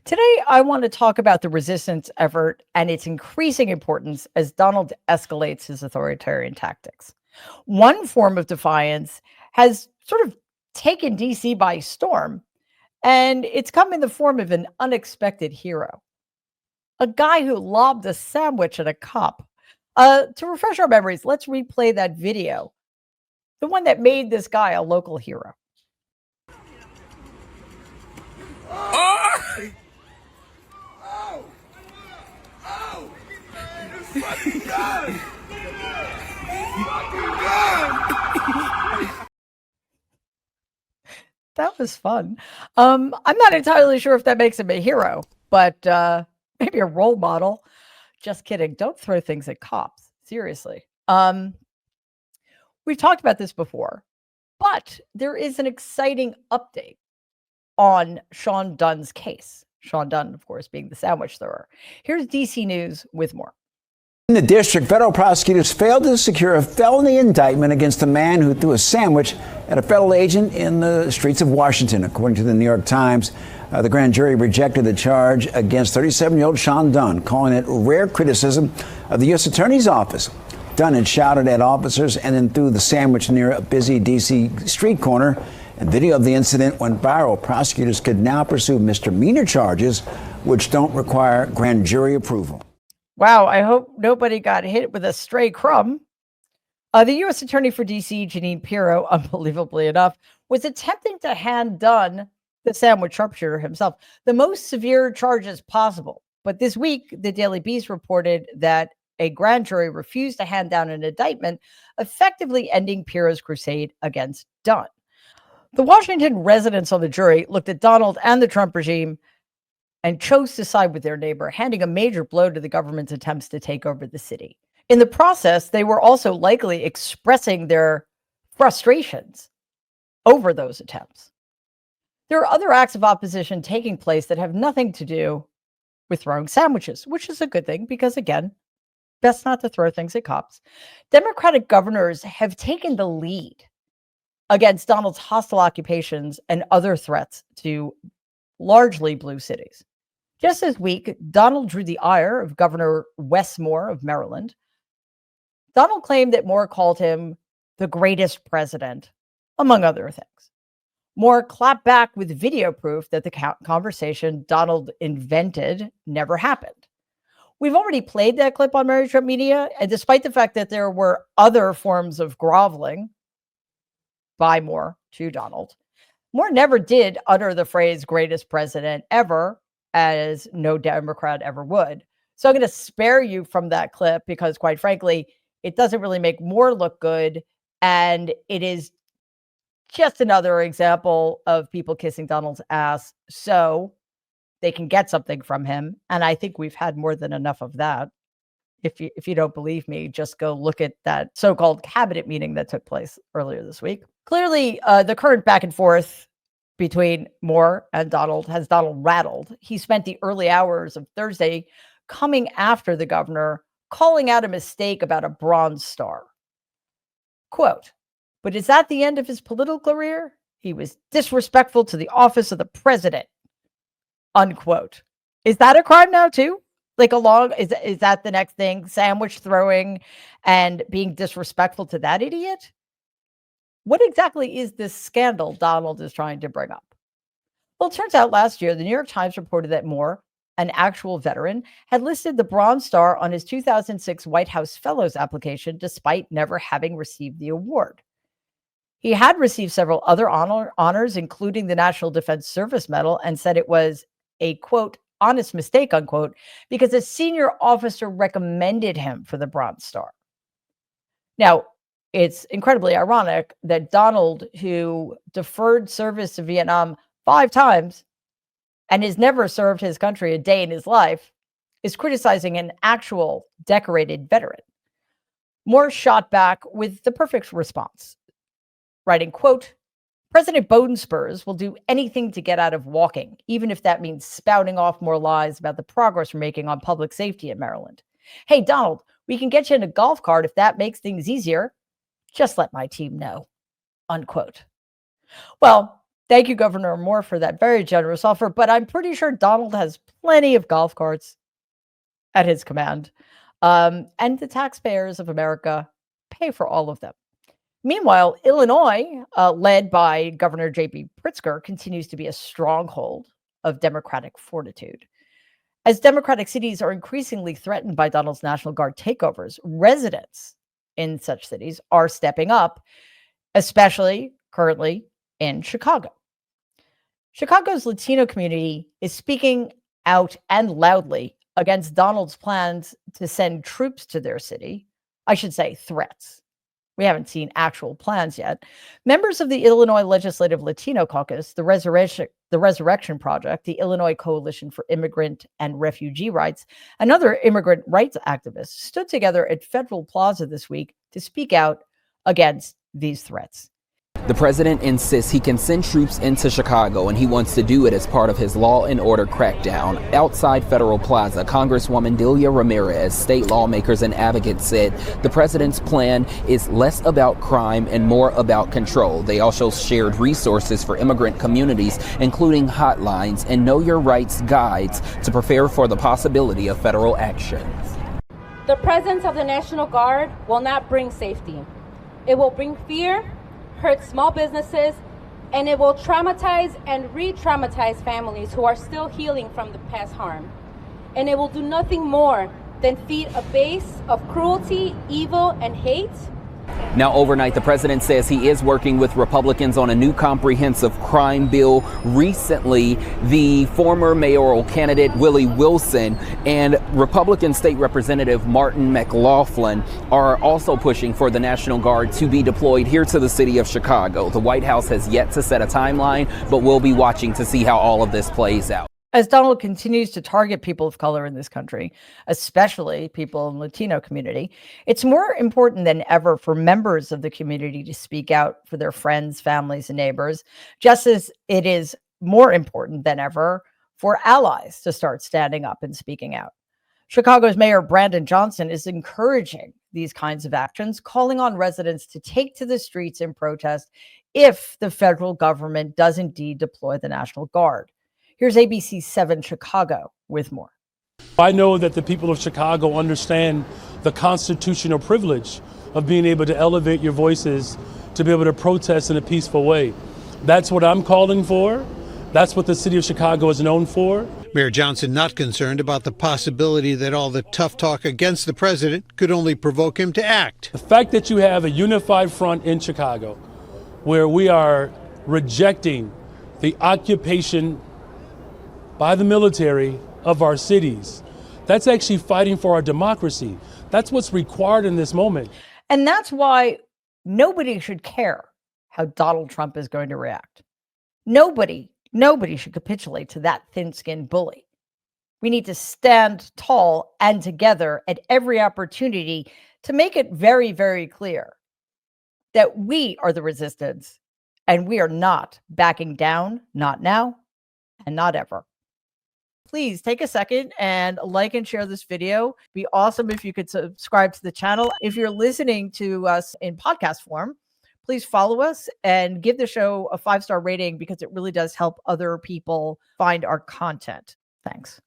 Today, I want to talk about the resistance effort and its increasing importance as Donald escalates his authoritarian tactics. One form of defiance has sort of taken DC by storm, and it's come in the form of an unexpected hero, a guy who lobbed a sandwich at a cop. To refresh our memories, let's replay that video, the one that made this guy a local hero. Oh! Oh! Oh! It's fucking gun! Fucking gun! That was fun. I'm not entirely sure if that makes him a hero, but maybe a role model. Just kidding. Don't throw things at cops. Seriously. We've talked about this before, but there is an exciting update on Sean Dunn's case. Sean Dunn, of course, being the sandwich thrower. Here's DC News with more. In the district, federal prosecutors failed to secure a felony indictment against a man who threw a sandwich at a federal agent in the streets of Washington. According to the New York Times, the grand jury rejected the charge against 37-year-old Sean Dunn, calling it rare criticism of the U.S. Attorney's Office. Dunn had shouted at officers and then threw the sandwich near a busy D.C. street corner. And video of the incident went viral. Prosecutors could now pursue misdemeanor charges, which don't require grand jury approval. Wow, I hope nobody got hit with a stray crumb. The U.S. Attorney for D.C., Jeanine Pirro, unbelievably enough, was attempting to hand Dunn, the sandwich sharpshooter himself, the most severe charges possible. But this week, the Daily Beast reported that a grand jury refused to hand down an indictment, effectively ending Pirro's crusade against Dunn. The Washington residents on the jury looked at Donald and the Trump regime and chose to side with their neighbor, handing a major blow to the government's attempts to take over the city. In the process, they were also likely expressing their frustrations over those attempts. There are other acts of opposition taking place that have nothing to do with throwing sandwiches, which is a good thing because, again, best not to throw things at cops. Democratic governors have taken the lead against Donald's hostile occupations and other threats to largely blue cities. Just this week, Donald drew the ire of Governor Wes Moore of Maryland. Donald claimed that Moore called him the greatest president, among other things. Moore clapped back with video proof that the conversation Donald invented never happened. We've already played that clip on Mary Trump Media, and despite the fact that there were other forms of groveling by Moore to Donald, Moore never did utter the phrase greatest president ever, as no Democrat ever would. So I'm going to spare you from that clip because, quite frankly, it doesn't really make Moore look good. And it is just another example of people kissing Donald's ass so they can get something from him. And I think we've had more than enough of that. If you don't believe me, just go look at that so-called cabinet meeting that took place earlier this week. Clearly, the current back and forth between Moore and Donald has Donald rattled. He spent the early hours of Thursday coming after the governor, calling out a mistake about a Bronze Star. Quote, "But is that the end of his political career? He was disrespectful to the office of the president." Unquote. Is that a crime now too? Like is that the next thing? Sandwich throwing and being disrespectful to that idiot? What exactly is this scandal Donald is trying to bring up? Well, it turns out last year, the New York Times reported that Moore, an actual veteran, had listed the Bronze Star on his 2006 White House Fellows application, despite never having received the award. He had received several other honors, including the National Defense Service Medal, and said it was a, quote, honest mistake, unquote, because a senior officer recommended him for the Bronze Star. Now, it's incredibly ironic that Donald, who deferred service to Vietnam 5 times and has never served his country a day in his life, is criticizing an actual decorated veteran. Moore shot back with the perfect response, writing, quote, "President Bodenspurs will do anything to get out of walking, even if that means spouting off more lies about the progress we're making on public safety in Maryland. Hey, Donald, we can get you in a golf cart if that makes things easier. Just let my team know," unquote. Well, Thank you, Governor Moore, for that very generous offer. But I'm pretty sure Donald has plenty of golf carts at his command. And the taxpayers of America pay for all of them. Meanwhile, Illinois, led by Governor J.B. Pritzker, continues to be a stronghold of Democratic fortitude. As Democratic cities are increasingly threatened by Donald's National Guard takeovers, residents in such cities are stepping up, especially currently in Chicago. Chicago's Latino community is speaking out and loudly against Donald's plans to send troops to their city. I should say threats. We haven't seen actual plans yet. Members of the Illinois Legislative Latino Caucus, the Resurrection Project, the Illinois Coalition for Immigrant and Refugee Rights, and other immigrant rights activists stood together at Federal Plaza this week to speak out against these threats. The president insists he can send troops into Chicago, and he wants to do it as part of his law and order crackdown. Outside Federal Plaza, Congresswoman Delia Ramirez, state lawmakers and advocates said the president's plan is less about crime and more about control. They also shared resources for immigrant communities, including hotlines and Know Your Rights guides to prepare for the possibility of federal action. The presence of the National Guard will not bring safety. It will bring fear, hurt small businesses, and it will traumatize and re-traumatize families who are still healing from the past harm. And it will do nothing more than feed a base of cruelty, evil, and hate. Now, overnight, the president says he is working with Republicans on a new comprehensive crime bill. Recently, the former mayoral candidate Willie Wilson and Republican State Representative Martin McLaughlin are also pushing for the National Guard to be deployed here to the city of Chicago. The White House has yet to set a timeline, but we'll be watching to see how all of this plays out. As Donald continues to target people of color in this country, especially people in the Latino community, it's more important than ever for members of the community to speak out for their friends, families, and neighbors, just as it is more important than ever for allies to start standing up and speaking out. Chicago's Mayor Brandon Johnson is encouraging these kinds of actions, calling on residents to take to the streets in protest if the federal government does indeed deploy the National Guard. Here's ABC 7 Chicago with more. I know that the people of Chicago understand the constitutional privilege of being able to elevate your voices, to be able to protest in a peaceful way. That's what I'm calling for. That's what the city of Chicago is known for. Mayor Johnson not concerned about the possibility that all the tough talk against the president could only provoke him to act. The fact that you have a unified front in Chicago where we are rejecting the occupation by the military of our cities, that's actually fighting for our democracy. That's what's required in this moment. And that's why nobody should care how Donald Trump is going to react. Nobody should capitulate to that thin-skinned bully. We need to stand tall and together at every opportunity to make it very, very clear that we are the resistance and we are not backing down, not now and not ever. Please take a second and like and share this video. Be awesome if you could subscribe to the channel. If you're listening to us in podcast form, please follow us and give the show a 5-star rating because it really does help other people find our content. Thanks.